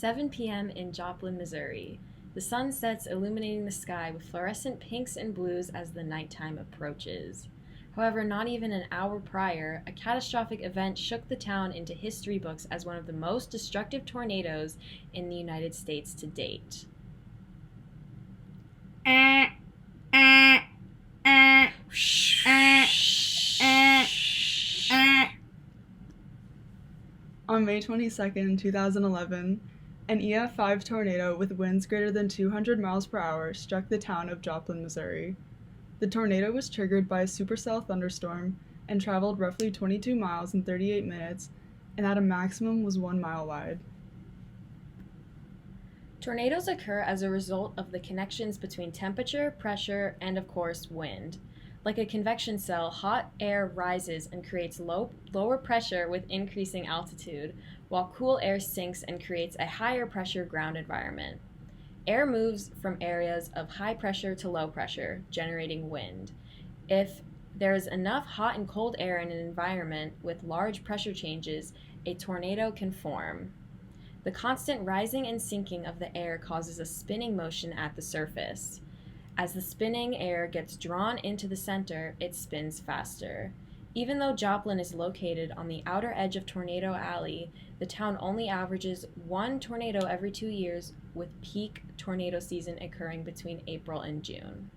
7 p.m. in Joplin, Missouri. The sun sets, illuminating the sky with fluorescent pinks and blues as the nighttime approaches. However, not even an hour prior, a catastrophic event shook the town into history books as one of the most destructive tornadoes in the United States to date. On May 22, 2011, an EF5 tornado with winds greater than 200 miles per hour struck the town of Joplin, Missouri. The tornado was triggered by a supercell thunderstorm and traveled roughly 22 miles in 38 minutes, and at a maximum was 1 mile wide. Tornadoes occur as a result of the connections between temperature, pressure, and of course, wind. Like a convection cell, hot air rises and creates lower pressure with increasing altitude, while cool air sinks and creates a higher pressure ground environment. Air moves from areas of high pressure to low pressure, generating wind. If there is enough hot and cold air in an environment with large pressure changes, a tornado can form. The constant rising and sinking of the air causes a spinning motion at the surface. As the spinning air gets drawn into the center, it spins faster. Even though Joplin is located on the outer edge of Tornado Alley, the town only averages one tornado every 2 years, with peak tornado season occurring between April and June.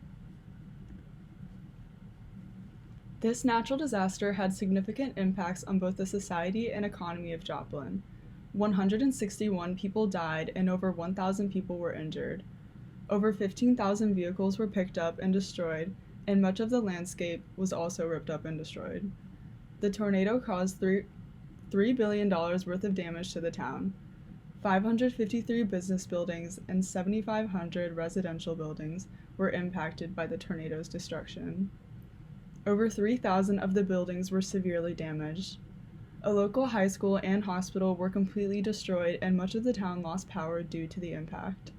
This natural disaster had significant impacts on both the society and economy of Joplin. 161 people died and over 1,000 people were injured. Over 15,000 vehicles were picked up and destroyed, and much of the landscape was also ripped up and destroyed. The tornado caused $3 billion worth of damage to the town. 553 business buildings and 7,500 residential buildings were impacted by the tornado's destruction. Over 3,000 of the buildings were severely damaged. A local high school and hospital were completely destroyed, and much of the town lost power due to the impact.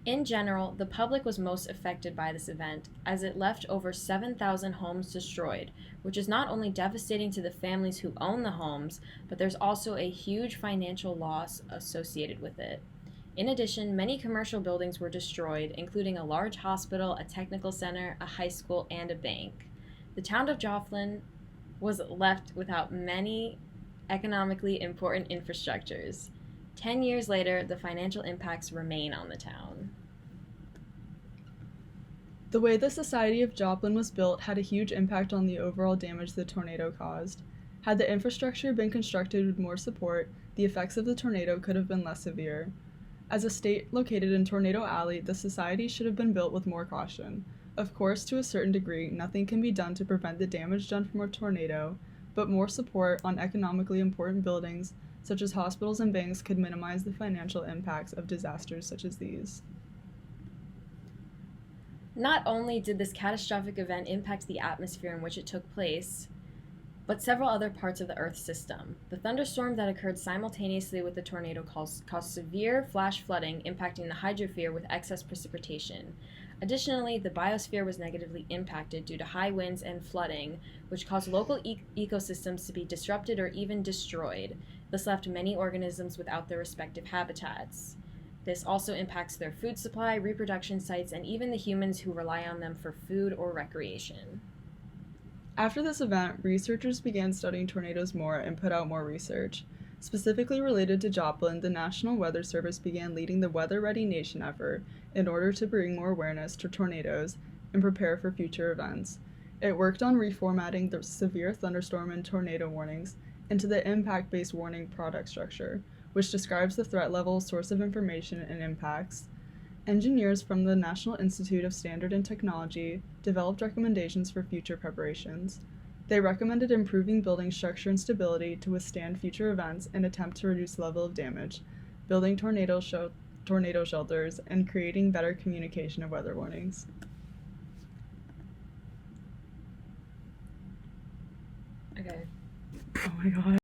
In general, the public was most affected by this event, as it left over 7,000 homes destroyed, which is not only devastating to the families who own the homes, but there's also a huge financial loss associated with it. In addition, many commercial buildings were destroyed, including a large hospital, a technical center, a high school, and a bank. The town of Joplin was left without many economically important infrastructures. 10 years later, the financial impacts remain on the town. The way the society of Joplin was built had a huge impact on the overall damage the tornado caused. Had the infrastructure been constructed with more support, the effects of the tornado could have been less severe. As a state located in Tornado Alley, the society should have been built with more caution. Of course, to a certain degree, nothing can be done to prevent the damage done from a tornado, but more support on economically important buildings, such as hospitals and banks, could minimize the financial impacts of disasters such as these. Not only did this catastrophic event impact the atmosphere in which it took place, but several other parts of the Earth system. The thunderstorm that occurred simultaneously with the tornado caused severe flash flooding, impacting the hydrosphere with excess precipitation. Additionally, the biosphere was negatively impacted due to high winds and flooding, which caused local ecosystems to be disrupted or even destroyed. This left many organisms without their respective habitats. This also impacts their food supply, reproduction sites, and even the humans who rely on them for food or recreation. After this event, researchers began studying tornadoes more and put out more research. Specifically related to Joplin, the National Weather Service began leading the Weather Ready Nation effort in order to bring more awareness to tornadoes and prepare for future events. It worked on reformatting the severe thunderstorm and tornado warnings into the impact-based warning product structure, which describes the threat level, source of information, and impacts. Engineers from the National Institute of Standard and Technology developed recommendations for future preparations. They recommended improving building structure and stability to withstand future events and attempt to reduce the level of damage, building tornado shelters, and creating better communication of weather warnings. Okay. Oh my god.